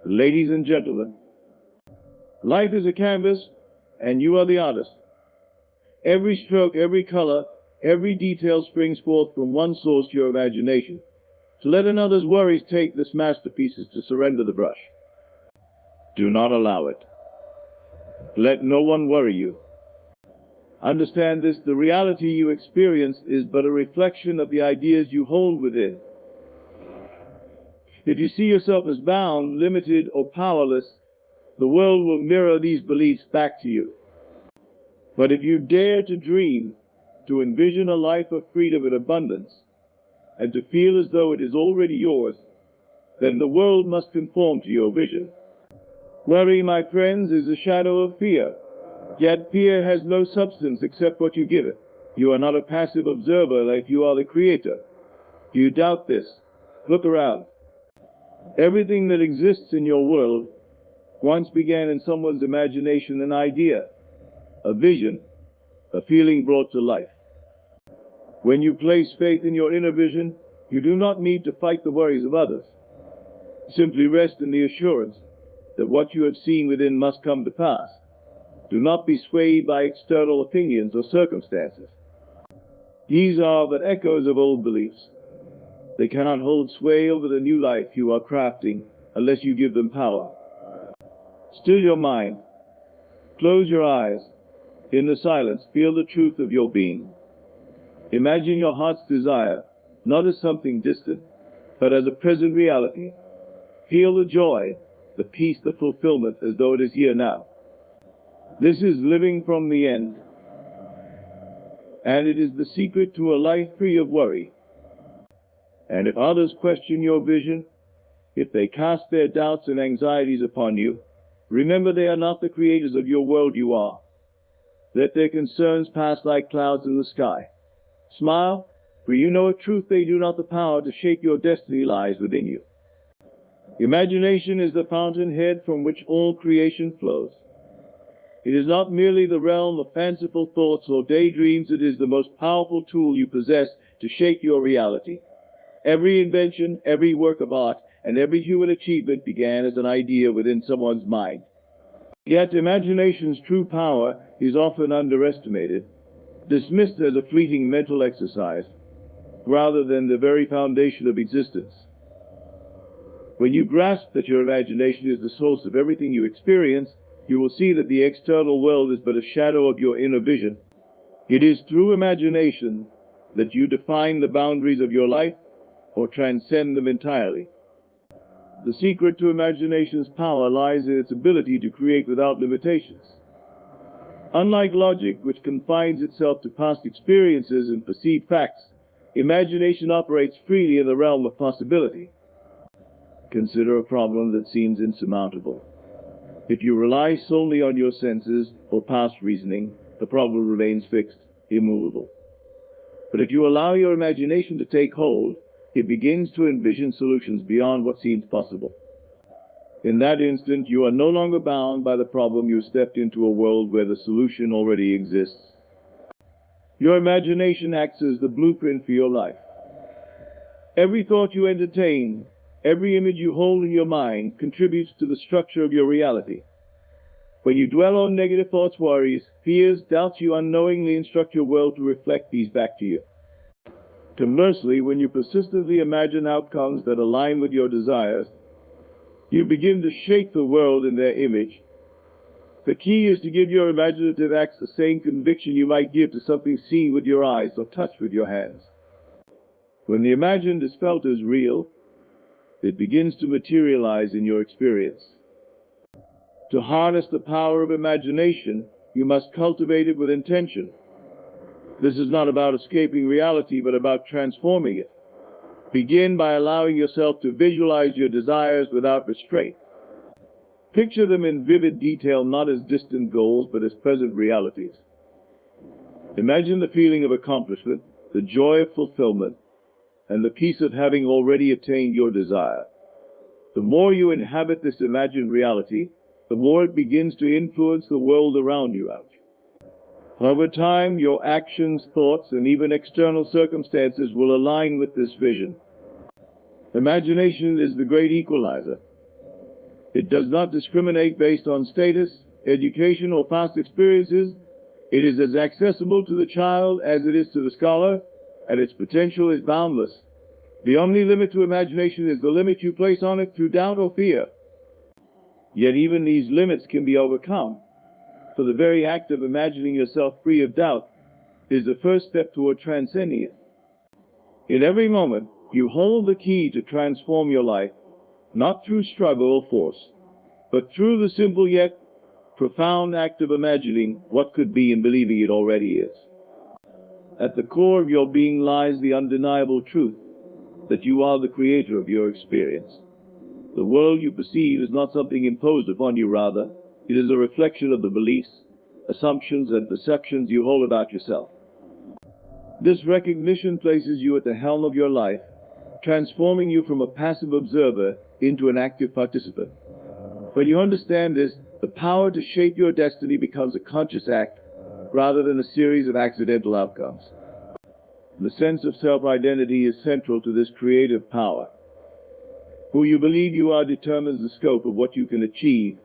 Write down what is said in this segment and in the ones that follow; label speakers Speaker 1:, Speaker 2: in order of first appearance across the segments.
Speaker 1: Ladies and gentlemen, life is a canvas, and you are the artist. Every stroke, every color, every detail springs forth from one source, your imagination. To let another's worries take this masterpiece is to surrender the brush. Do not allow it. Let no one worry you. Understand this: the reality you experience is but a reflection of the ideas you hold within. If you see yourself as bound, limited, or powerless, the world will mirror these beliefs back to you. But if you dare to dream, to envision a life of freedom and abundance, and to feel as though it is already yours, then the world must conform to your vision. Worry, my friends, is a shadow of fear. Yet fear has no substance except what you give it. You are not a passive observer like you are the creator. Do you doubt this? Look around. Everything that exists in your world once began in someone's imagination, an idea, a vision, a feeling brought to life. When you place faith in your inner vision, you do not need to fight the worries of others. Simply rest in the assurance that what you have seen within must come to pass. Do not be swayed by external opinions or circumstances. These are but echoes of old beliefs. They cannot hold sway over the new life you are crafting unless you give them power. Still your mind. Close your eyes. In the silence, feel the truth of your being. Imagine your heart's desire, not as something distant, but as a present reality. Feel the joy, the peace, the fulfillment as though it is here now. This is living from the end, and it is the secret to a life free of worry. And if others question your vision, if they cast their doubts and anxieties upon you, remember they are not the creators of your world, you are. Let their concerns pass like clouds in the sky. Smile, for you know a truth: they do not. The power to shape your destiny lies within you. Imagination is the fountainhead from which all creation flows. It is not merely the realm of fanciful thoughts or daydreams, it is the most powerful tool you possess to shape your reality. Every invention, every work of art, and every human achievement began as an idea within someone's mind. Yet imagination's true power is often underestimated, dismissed as a fleeting mental exercise, rather than the very foundation of existence. When you grasp that your imagination is the source of everything you experience, you will see that the external world is but a shadow of your inner vision. It is through imagination that you define the boundaries of your life or transcend them entirely. The secret to imagination's power lies in its ability to create without limitations. Unlike logic, which confines itself to past experiences and perceived facts, imagination operates freely in the realm of possibility. Consider a problem that seems insurmountable. If you rely solely on your senses or past reasoning, the problem remains fixed, immovable. But if you allow your imagination to take hold, it begins to envision solutions beyond what seems possible. In that instant, you are no longer bound by the problem. You stepped into a world where the solution already exists. Your imagination acts as the blueprint for your life. Every thought you entertain, every image you hold in your mind contributes to the structure of your reality. When you dwell on negative thoughts, worries, fears, doubts, you unknowingly instruct your world to reflect these back to you. Conversely, when you persistently imagine outcomes that align with your desires, you begin to shape the world in their image. The key is to give your imaginative acts the same conviction you might give to something seen with your eyes or touched with your hands. When the imagined is felt as real, it begins to materialize in your experience. To harness the power of imagination, you must cultivate it with intention. This is not about escaping reality, but about transforming it. Begin by allowing yourself to visualize your desires without restraint. Picture them in vivid detail, not as distant goals, but as present realities. Imagine the feeling of accomplishment, the joy of fulfillment, and the peace of having already attained your desire. The more you inhabit this imagined reality, the more it begins to influence the world around you. Over time, your actions, thoughts, and even external circumstances will align with this vision. Imagination is the great equalizer. It does not discriminate based on status, education, or past experiences. It is as accessible to the child as it is to the scholar, and its potential is boundless. The only limit to imagination is the limit you place on it through doubt or fear. Yet even these limits can be overcome, for the very act of imagining yourself free of doubt is the first step toward transcending it. In every moment, you hold the key to transform your life, not through struggle or force, but through the simple yet profound act of imagining what could be and believing it already is. At the core of your being lies the undeniable truth that you are the creator of your experience. The world you perceive is not something imposed upon you, rather, it is a reflection of the beliefs, assumptions, and perceptions you hold about yourself. This recognition places you at the helm of your life, transforming you from a passive observer into an active participant. When you understand this, the power to shape your destiny becomes a conscious act rather than a series of accidental outcomes. The sense of self-identity is central to this creative power. Who you believe you are determines the scope of what you can achieve.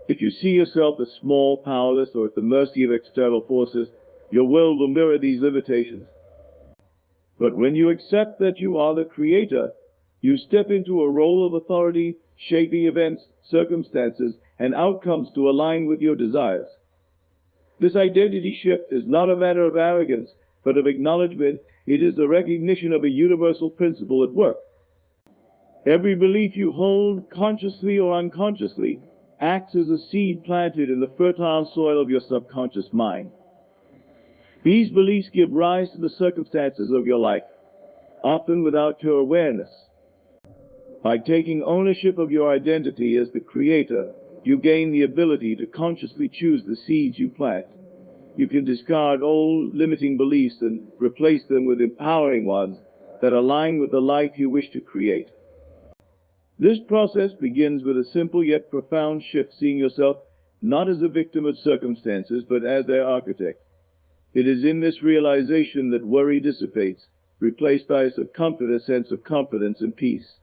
Speaker 1: If you see yourself as small, powerless, or at the mercy of external forces, your world will mirror these limitations. But when you accept that you are the creator, you step into a role of authority, shaping events, circumstances, and outcomes to align with your desires. This identity shift is not a matter of arrogance, but of acknowledgement. It is the recognition of a universal principle at work. Every belief you hold, consciously or unconsciously, acts as a seed planted in the fertile soil of your subconscious mind. These beliefs give rise to the circumstances of your life, often without your awareness. By taking ownership of your identity as the creator, you gain the ability to consciously choose the seeds you plant. You can discard old, limiting beliefs and replace them with empowering ones that align with the life you wish to create. This process begins with a simple yet profound shift, seeing yourself not as a victim of circumstances, but as their architect. It is in this realization that worry dissipates, replaced by a comforted sense of confidence and peace.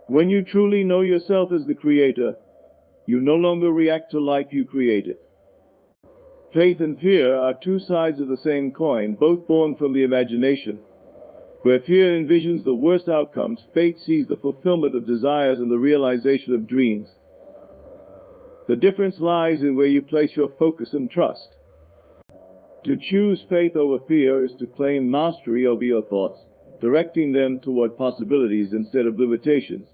Speaker 1: When you truly know yourself as the creator, you no longer react to life you created. Faith and fear are two sides of the same coin, both born from the imagination. Where fear envisions the worst outcomes, faith sees the fulfillment of desires and the realization of dreams. The difference lies in where you place your focus and trust. To choose faith over fear is to claim mastery over your thoughts, directing them toward possibilities instead of limitations.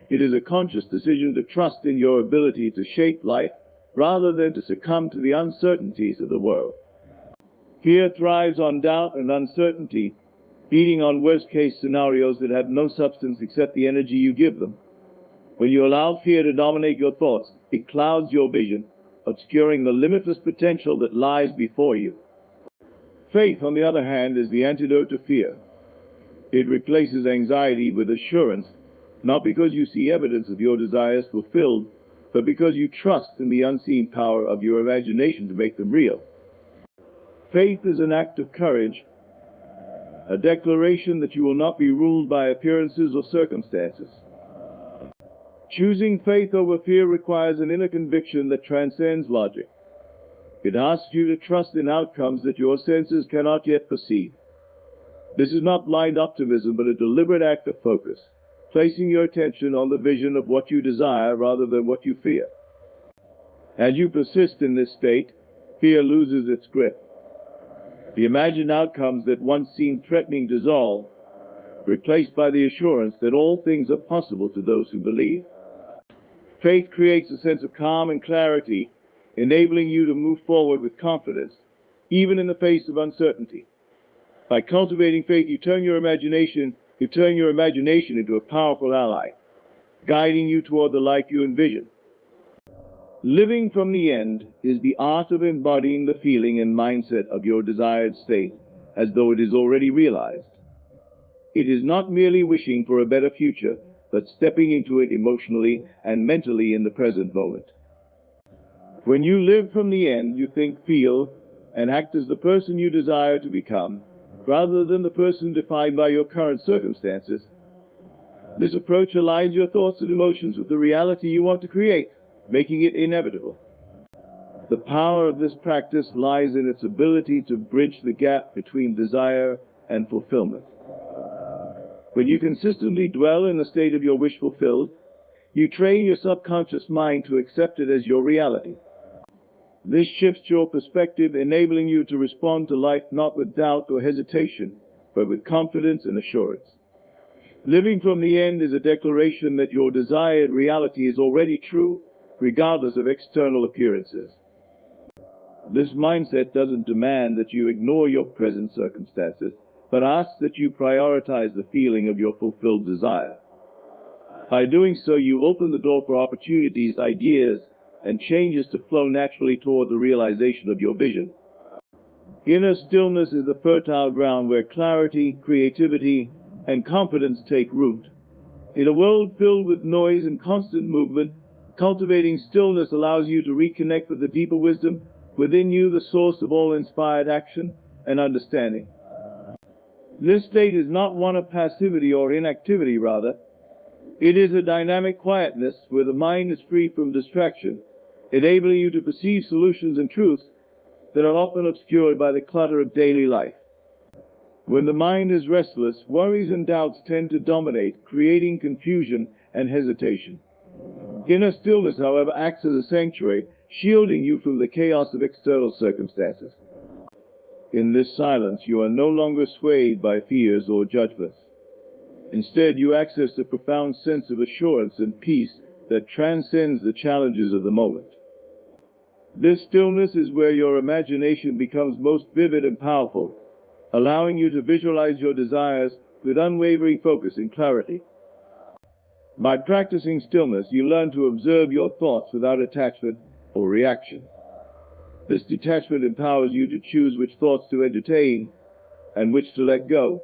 Speaker 1: It is a conscious decision to trust in your ability to shape life rather than to succumb to the uncertainties of the world. Fear thrives on doubt and uncertainty, feeding on worst-case scenarios that have no substance except the energy you give them. When you allow fear to dominate your thoughts, it clouds your vision, obscuring the limitless potential that lies before you. Faith, on the other hand, is the antidote to fear. It replaces anxiety with assurance, not because you see evidence of your desires fulfilled, but because you trust in the unseen power of your imagination to make them real. Faith is an act of courage, a declaration that you will not be ruled by appearances or circumstances. Choosing faith over fear requires an inner conviction that transcends logic. It asks you to trust in outcomes that your senses cannot yet perceive. This is not blind optimism, but a deliberate act of focus, placing your attention on the vision of what you desire rather than what you fear. As you persist in this state, fear loses its grip. The imagined outcomes that once seemed threatening dissolve, replaced by the assurance that all things are possible to those who believe. Faith creates a sense of calm and clarity, enabling you to move forward with confidence, even in the face of uncertainty. By cultivating faith, you turn your imagination into a powerful ally, guiding you toward the life you envision. Living from the end is the art of embodying the feeling and mindset of your desired state as though it is already realized. It is not merely wishing for a better future, but stepping into it emotionally and mentally in the present moment. When you live from the end, you think, feel, and act as the person you desire to become, rather than the person defined by your current circumstances. This approach aligns your thoughts and emotions with the reality you want to create, making it inevitable. The power of this practice lies in its ability to bridge the gap between desire and fulfillment. When you consistently dwell in the state of your wish fulfilled, you train your subconscious mind to accept it as your reality. This shifts your perspective, enabling you to respond to life not with doubt or hesitation, but with confidence and assurance. Living from the end is a declaration that your desired reality is already true, regardless of external appearances. This mindset doesn't demand that you ignore your present circumstances, but asks that you prioritize the feeling of your fulfilled desire. By doing so, you open the door for opportunities, ideas, and changes to flow naturally toward the realization of your vision. Inner stillness is the fertile ground where clarity, creativity, and confidence take root. In a world filled with noise and constant movement, cultivating stillness allows you to reconnect with the deeper wisdom within you, the source of all inspired action and understanding. This state is not one of passivity or inactivity, rather. It is a dynamic quietness where the mind is free from distraction, enabling you to perceive solutions and truths that are often obscured by the clutter of daily life. When the mind is restless, worries and doubts tend to dominate, creating confusion and hesitation. Inner stillness, however, acts as a sanctuary, shielding you from the chaos of external circumstances. In this silence, you are no longer swayed by fears or judgments. Instead, you access a profound sense of assurance and peace that transcends the challenges of the moment. This stillness is where your imagination becomes most vivid and powerful, allowing you to visualize your desires with unwavering focus and clarity. By practicing stillness, you learn to observe your thoughts without attachment or reaction. This detachment empowers you to choose which thoughts to entertain and which to let go,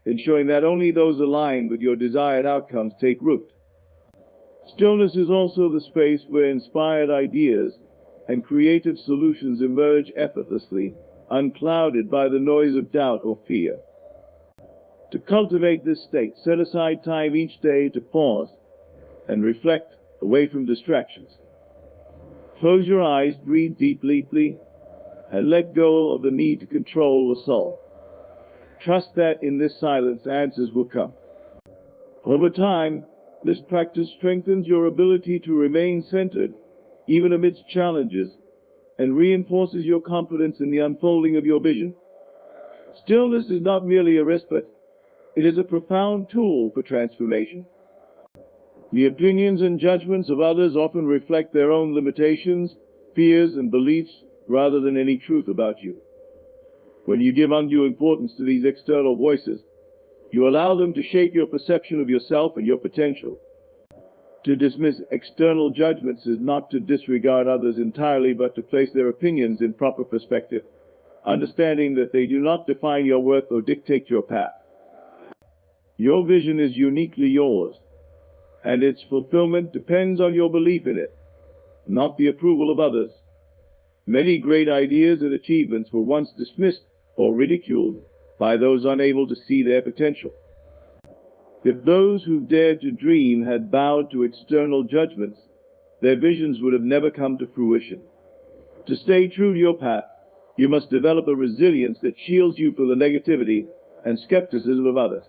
Speaker 1: ensuring that only those aligned with your desired outcomes take root. Stillness is also the space where inspired ideas and creative solutions emerge effortlessly, unclouded by the noise of doubt or fear. To cultivate this state, set aside time each day to pause and reflect away from distractions. Close your eyes, breathe deeply, and let go of the need to control or solve. Trust that in this silence, answers will come. Over time, this practice strengthens your ability to remain centered, even amidst challenges, and reinforces your confidence in the unfolding of your vision. Stillness is not merely a respite, it is a profound tool for transformation. The opinions and judgments of others often reflect their own limitations, fears, and beliefs rather than any truth about you. When you give undue importance to these external voices, you allow them to shape your perception of yourself and your potential. To dismiss external judgments is not to disregard others entirely, but to place their opinions in proper perspective, understanding that they do not define your worth or dictate your path. Your vision is uniquely yours, and its fulfillment depends on your belief in it, not the approval of others. Many great ideas and achievements were once dismissed or ridiculed by those unable to see their potential. If those who dared to dream had bowed to external judgments, their visions would have never come to fruition. To stay true to your path, you must develop a resilience that shields you from the negativity and skepticism of others.